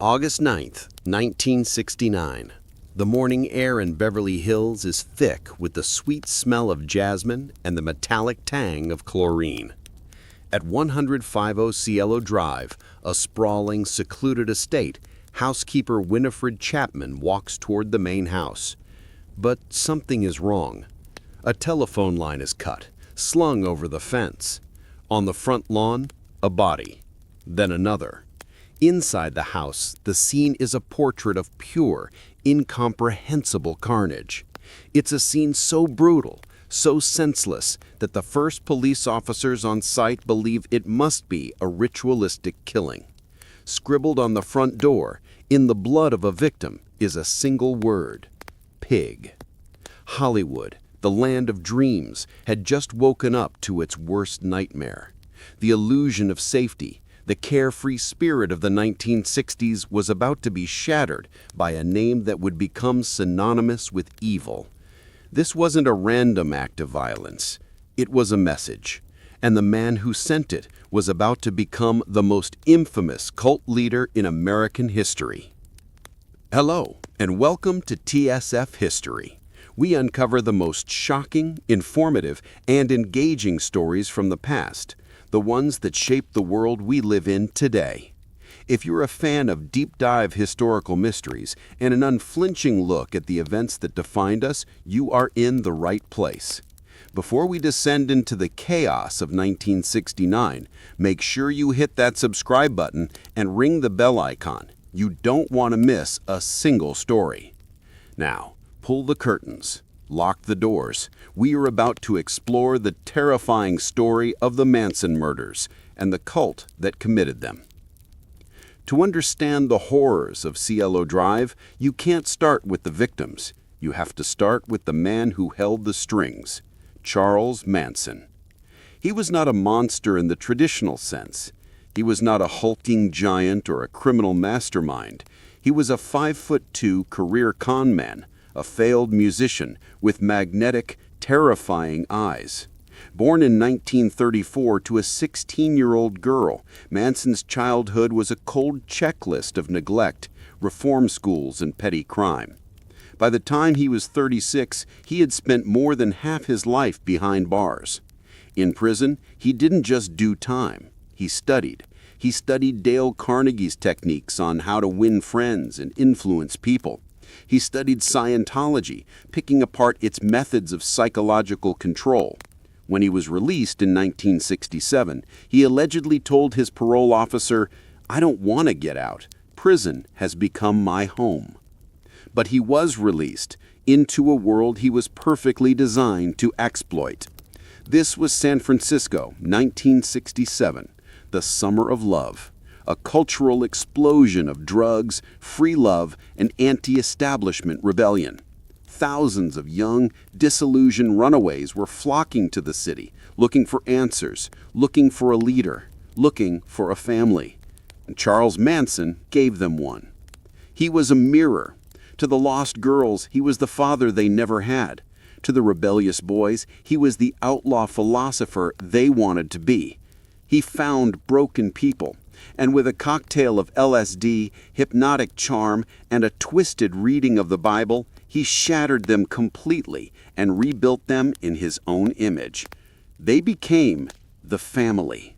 August 9th, 1969. The morning air in Beverly Hills is thick with the sweet smell of jasmine and the metallic tang of chlorine. At 150 Cielo Drive, a sprawling, secluded estate, housekeeper Winifred Chapman walks toward the main house. But something is wrong. A telephone line is cut, slung over the fence. On the front lawn, a body. Then another. Inside the house, the scene is a portrait of pure, incomprehensible carnage. It's a scene so brutal, so senseless, that the first police officers on site believe it must be a ritualistic killing. Scribbled on the front door, in the blood of a victim, is a single word: pig. Hollywood, the land of dreams, had just woken up to its worst nightmare. The illusion of safety, the carefree spirit of the 1960s, was about to be shattered by a name that would become synonymous with evil. This wasn't a random act of violence. It was a message. And the man who sent it was about to become the most infamous cult leader in American history. Hello, and welcome to TSF History. We uncover the most shocking, informative, and engaging stories from the past, the ones that shape the world we live in today. If you're a fan of deep-dive historical mysteries and an unflinching look at the events that defined us, you are in the right place. Before we descend into the chaos of 1969, make sure you hit that subscribe button and ring the bell icon. You don't want to miss a single story. Now, pull the curtains. Lock the doors. We are about to explore the terrifying story of the Manson murders and the cult that committed them. To understand the horrors of Cielo Drive, you can't start with the victims. You have to start with the man who held the strings, Charles Manson. He was not a monster in the traditional sense. He was not a hulking giant or a criminal mastermind. He was a 5'2" career con man, a failed musician with magnetic, terrifying eyes. Born in 1934 to a 16-year-old girl, Manson's childhood was a cold checklist of neglect, reform schools, and petty crime. By the time he was 36, he had spent more than half his life behind bars. In prison, he didn't just do time. He studied. He studied Dale Carnegie's techniques on how to win friends and influence people. He studied Scientology, picking apart its methods of psychological control. When he was released in 1967, he allegedly told his parole officer, "I don't want to get out. Prison has become my home." But he was released into a world he was perfectly designed to exploit. This was San Francisco, 1967, the summer of love. A cultural explosion of drugs, free love, and anti-establishment rebellion. Thousands of young, disillusioned runaways were flocking to the city, looking for answers, looking for a leader, looking for a family. And Charles Manson gave them one. He was a mirror. To the lost girls, he was the father they never had. To the rebellious boys, he was the outlaw philosopher they wanted to be. He found broken people, and with a cocktail of LSD, hypnotic charm, and a twisted reading of the Bible, he shattered them completely and rebuilt them in his own image. They became the family.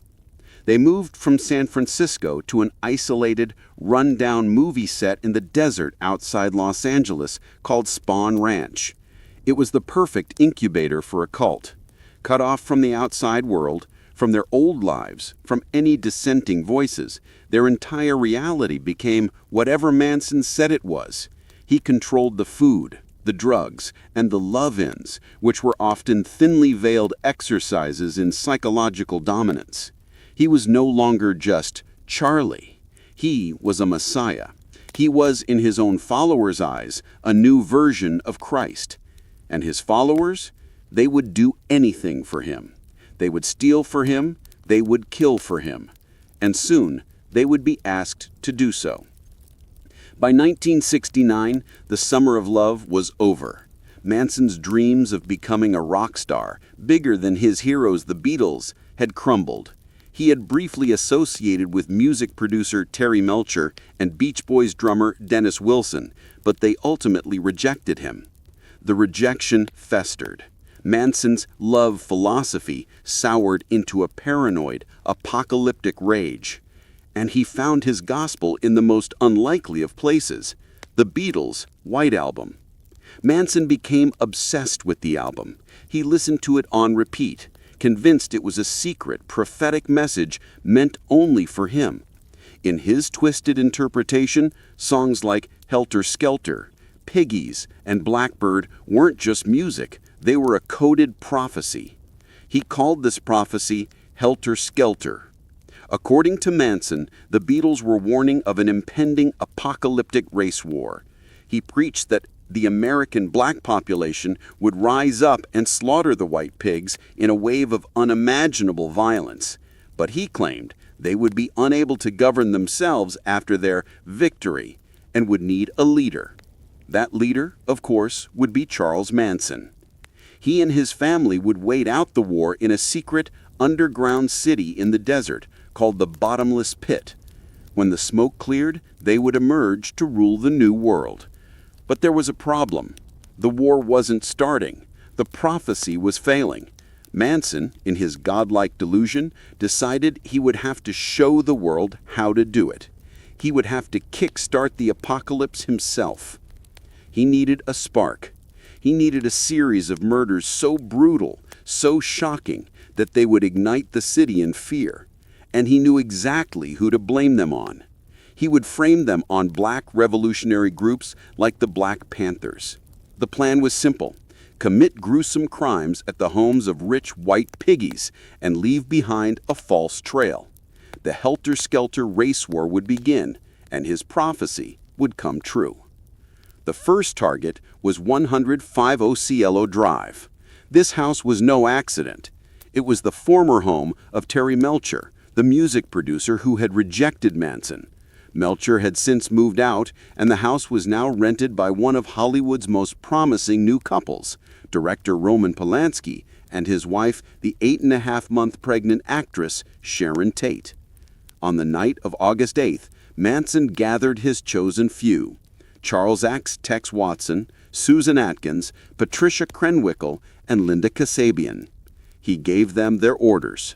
They moved from San Francisco to an isolated, run-down movie set in the desert outside Los Angeles called Spahn Ranch. It was the perfect incubator for a cult. Cut off from the outside world, from their old lives, from any dissenting voices, their entire reality became whatever Manson said it was. He controlled the food, the drugs, and the love-ins, which were often thinly veiled exercises in psychological dominance. He was no longer just Charlie. He was a messiah. He was, in his own followers' eyes, a new version of Christ. And his followers, they would do anything for him. They would steal for him, they would kill for him, and soon they would be asked to do so. By 1969, the summer of love was over. Manson's dreams of becoming a rock star, bigger than his heroes the Beatles, had crumbled. He had briefly associated with music producer Terry Melcher and Beach Boys drummer Dennis Wilson, but they ultimately rejected him. The rejection festered. Manson's love philosophy soured into a paranoid, apocalyptic rage. And he found his gospel in the most unlikely of places, the Beatles' White Album. Manson became obsessed with the album. He listened to it on repeat, convinced it was a secret, prophetic message meant only for him. In his twisted interpretation, songs like Helter Skelter, Piggies, and Blackbird weren't just music, they were a coded prophecy. He called this prophecy Helter Skelter. According to Manson, the Beatles were warning of an impending apocalyptic race war. He preached that the American black population would rise up and slaughter the white pigs in a wave of unimaginable violence. But he claimed they would be unable to govern themselves after their victory and would need a leader. That leader, of course, would be Charles Manson. He and his family would wait out the war in a secret, underground city in the desert called the Bottomless Pit. When the smoke cleared, they would emerge to rule the new world. But there was a problem. The war wasn't starting. The prophecy was failing. Manson, in his godlike delusion, decided he would have to show the world how to do it. He would have to kickstart the apocalypse himself. He needed a spark. He needed a series of murders so brutal, so shocking, that they would ignite the city in fear. And he knew exactly who to blame them on. He would frame them on black revolutionary groups like the Black Panthers. The plan was simple: commit gruesome crimes at the homes of rich white piggies and leave behind a false trail. The Helter Skelter race war would begin, and his prophecy would come true. The first target was 150 Cielo Drive. This house was no accident. It was the former home of Terry Melcher, the music producer who had rejected Manson. Melcher had since moved out, and the house was now rented by one of Hollywood's most promising new couples, director Roman Polanski and his wife, the 8.5-month pregnant actress Sharon Tate. On the night of August 8th, Manson gathered his chosen few: Charles Tex Watson, Susan Atkins, Patricia Krenwickel, and Linda Kasabian. He gave them their orders.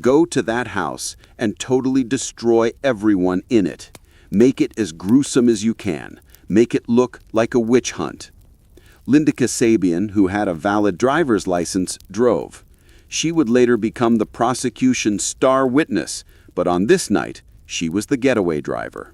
Go to that house and totally destroy everyone in it. Make it as gruesome as you can. Make it look like a witch hunt. Linda Kasabian, who had a valid driver's license, drove. She would later become the prosecution's star witness, but on this night, she was the getaway driver.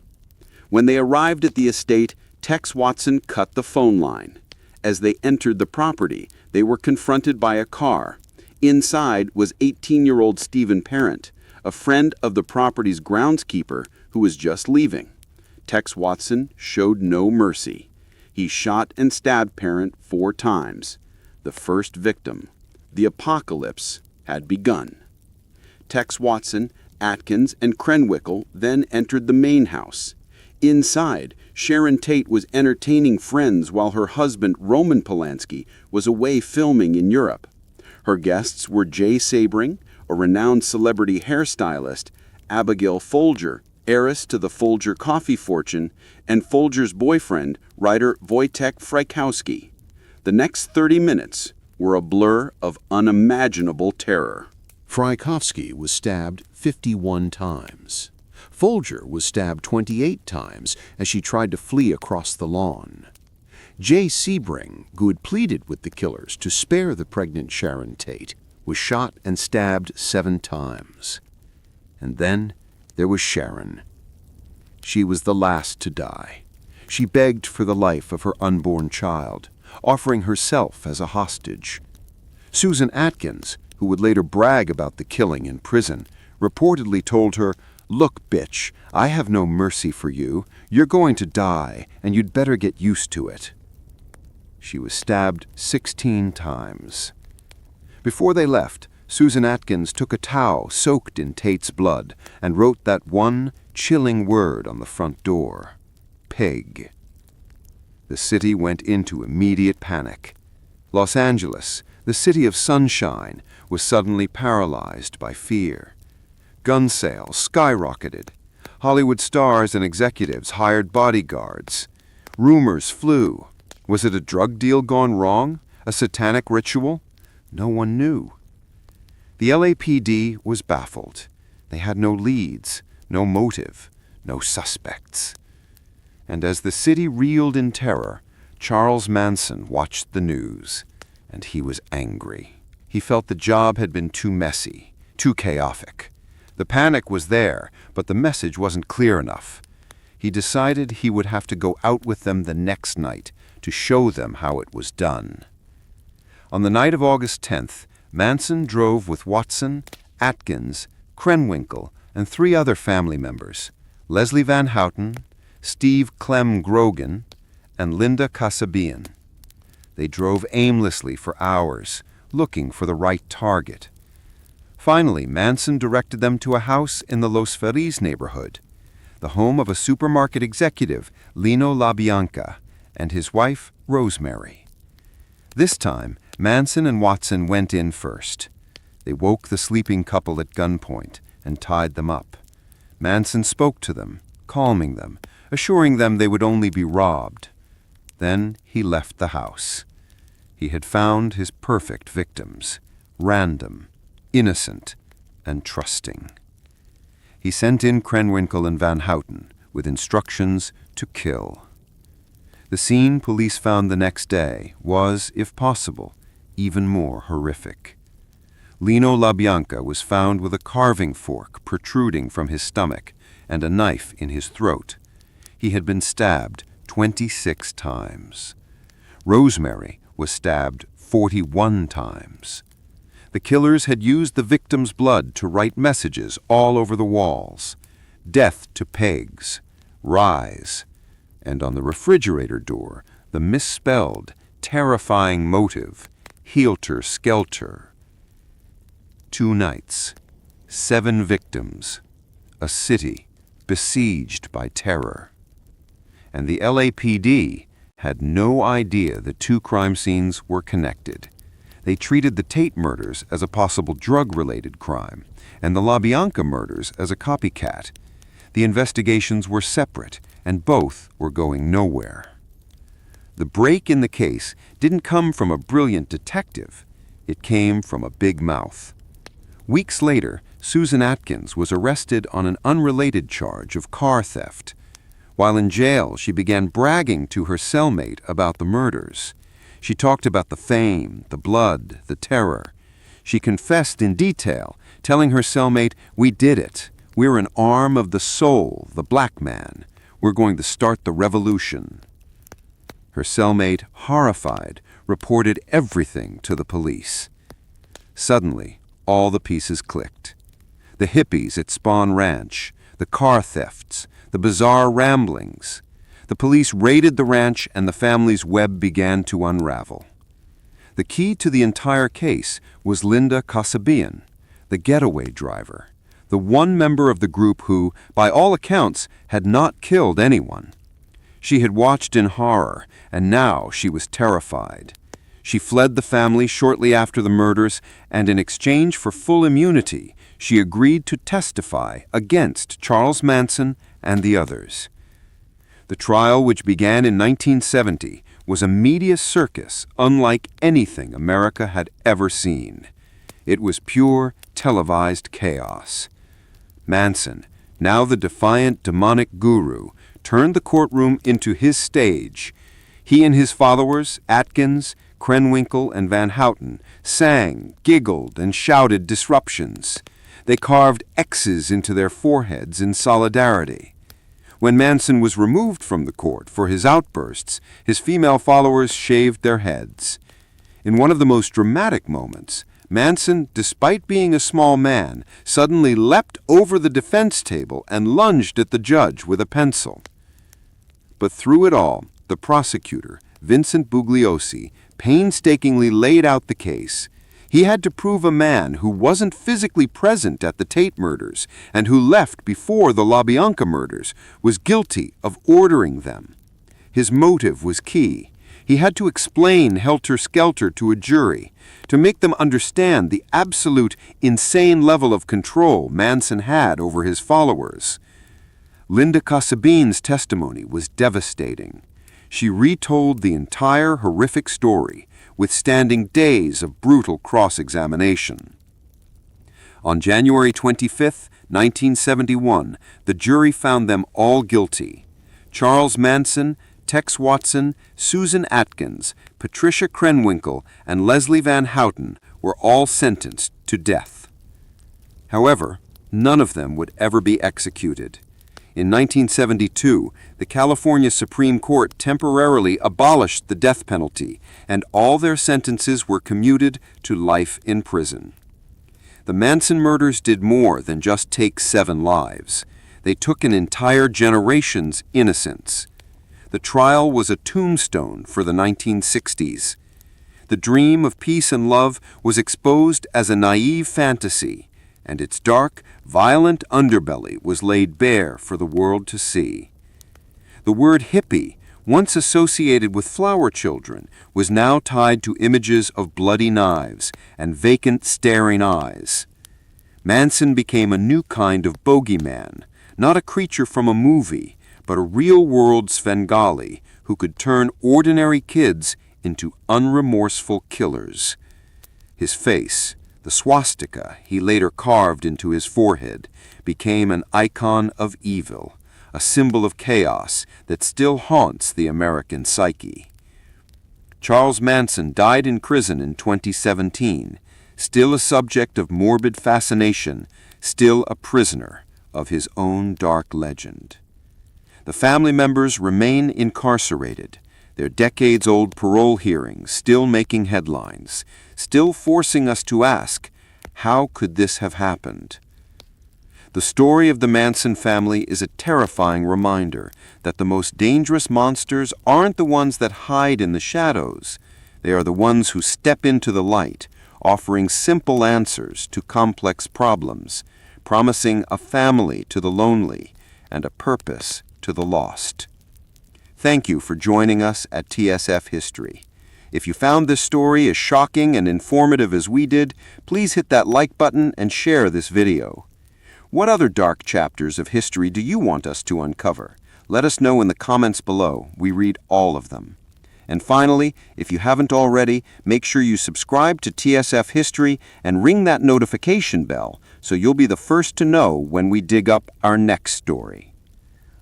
When they arrived at the estate, Tex Watson cut the phone line. As they entered the property, they were confronted by a car. Inside was 18-year-old Stephen Parent, a friend of the property's groundskeeper who was just leaving. Tex Watson showed no mercy. He shot and stabbed Parent 4 times. The first victim. The apocalypse had begun. Tex Watson, Atkins, and Krenwickel then entered the main house. Inside, Sharon Tate was entertaining friends while her husband, Roman Polanski, was away filming in Europe. Her guests were Jay Sabring, a renowned celebrity hairstylist, Abigail Folger, heiress to the Folger coffee fortune, and Folger's boyfriend, writer Wojtek Frykowski. The next 30 minutes were a blur of unimaginable terror. Frykowski was stabbed 51 times. Folger was stabbed 28 times as she tried to flee across the lawn. Jay Sebring, who had pleaded with the killers to spare the pregnant Sharon Tate, was shot and stabbed 7 times. And then there was Sharon. She was the last to die. She begged for the life of her unborn child, offering herself as a hostage. Susan Atkins, who would later brag about the killing in prison, reportedly told her, "Look, bitch, I have no mercy for you. You're going to die, and you'd better get used to it." She was stabbed 16 times. Before they left, Susan Atkins took a towel soaked in Tate's blood and wrote that one chilling word on the front door: pig. The city went into immediate panic. Los Angeles, the city of sunshine, was suddenly paralyzed by fear. Gun sales skyrocketed. Hollywood stars and executives hired bodyguards. Rumors flew. Was it a drug deal gone wrong? A satanic ritual? No one knew. The LAPD was baffled. They had no leads, no motive, no suspects. And as the city reeled in terror, Charles Manson watched the news, and he was angry. He felt the job had been too messy, too chaotic. The panic was there, but the message wasn't clear enough. He decided he would have to go out with them the next night to show them how it was done. On the night of August 10th, Manson drove with Watson, Atkins, Krenwinkel, and 3 other family members, Leslie Van Houten, Steve Clem Grogan, and Linda Kasabian. They drove aimlessly for hours, looking for the right target. Finally, Manson directed them to a house in the Los Feliz neighborhood, the home of a supermarket executive, Lino LaBianca, and his wife, Rosemary. This time, Manson and Watson went in first. They woke the sleeping couple at gunpoint and tied them up. Manson spoke to them, calming them, assuring them they would only be robbed. Then he left the house. He had found his perfect victims, random, innocent, and trusting. He sent in Krenwinkel and Van Houten with instructions to kill. The scene police found the next day was, if possible, even more horrific. Lino LaBianca was found with a carving fork protruding from his stomach and a knife in his throat. He had been stabbed 26 times. Rosemary was stabbed 41 times. The killers had used the victim's blood to write messages all over the walls. Death to Pegs, Rise, and on the refrigerator door, the misspelled, terrifying motive, Helter Skelter. 2 nights, 7 victims, a city besieged by terror. And the LAPD had no idea the 2 crime scenes were connected. They treated the Tate murders as a possible drug-related crime, and the LaBianca murders as a copycat. The investigations were separate, and both were going nowhere. The break in the case didn't come from a brilliant detective. It came from a big mouth. Weeks later, Susan Atkins was arrested on an unrelated charge of car theft. While in jail, she began bragging to her cellmate about the murders. She talked about the fame, the blood, the terror. She confessed in detail, telling her cellmate, "We did it. We're an arm of the soul, the black man. We're going to start the revolution." Her cellmate, horrified, reported everything to the police. Suddenly, all the pieces clicked. The hippies at Spahn Ranch, the car thefts, the bizarre ramblings. The police raided the ranch and the family's web began to unravel. The key to the entire case was Linda Kasabian, the getaway driver, the one member of the group who, by all accounts, had not killed anyone. She had watched in horror, and now she was terrified. She fled the family shortly after the murders, and in exchange for full immunity, she agreed to testify against Charles Manson and the others. The trial, which began in 1970, was a media circus unlike anything America had ever seen. It was pure, televised chaos. Manson, now the defiant demonic guru, turned the courtroom into his stage. He and his followers, Atkins, Krenwinkel, and Van Houten, sang, giggled, and shouted disruptions. They carved X's into their foreheads in solidarity. When Manson was removed from the court for his outbursts, his female followers shaved their heads. In one of the most dramatic moments, Manson, despite being a small man, suddenly leapt over the defense table and lunged at the judge with a pencil. But through it all, the prosecutor, Vincent Bugliosi, painstakingly laid out the case. He had to prove a man who wasn't physically present at the Tate murders and who left before the LaBianca murders was guilty of ordering them. His motive was key. He had to explain Helter Skelter to a jury to make them understand the absolute insane level of control Manson had over his followers. Linda Kasabine's testimony was devastating. She retold the entire horrific story, withstanding days of brutal cross-examination. On January 25, 1971, the jury found them all guilty. Charles Manson, Tex Watson, Susan Atkins, Patricia Krenwinkel, and Leslie Van Houten were all sentenced to death. However, none of them would ever be executed. In 1972, the California Supreme Court temporarily abolished the death penalty, and all their sentences were commuted to life in prison. The Manson murders did more than just take 7 lives. They took an entire generation's innocence. The trial was a tombstone for the 1960s. The dream of peace and love was exposed as a naive fantasy, and its dark, violent underbelly was laid bare for the world to see. The word hippie, once associated with flower children, was now tied to images of bloody knives and vacant, staring eyes. Manson became a new kind of bogeyman, not a creature from a movie, but a real-world Svengali who could turn ordinary kids into unremorseful killers. His face, the swastika he later carved into his forehead, became an icon of evil, a symbol of chaos that still haunts the American psyche. Charles Manson died in prison in 2017, still a subject of morbid fascination, still a prisoner of his own dark legend. The family members remain incarcerated, their decades-old parole hearings still making headlines, still forcing us to ask, how could this have happened? The story of the Manson family is a terrifying reminder that the most dangerous monsters aren't the ones that hide in the shadows. They are the ones who step into the light, offering simple answers to complex problems, promising a family to the lonely and a purpose to the lost. Thank you for joining us at TSF History. If you found this story as shocking and informative as we did, please hit that like button and share this video. What other dark chapters of history do you want us to uncover? Let us know in the comments below. We read all of them. And finally, if you haven't already, make sure you subscribe to TSF History and ring that notification bell so you'll be the first to know when we dig up our next story.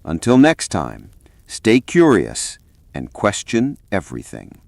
Until next time, stay curious and question everything.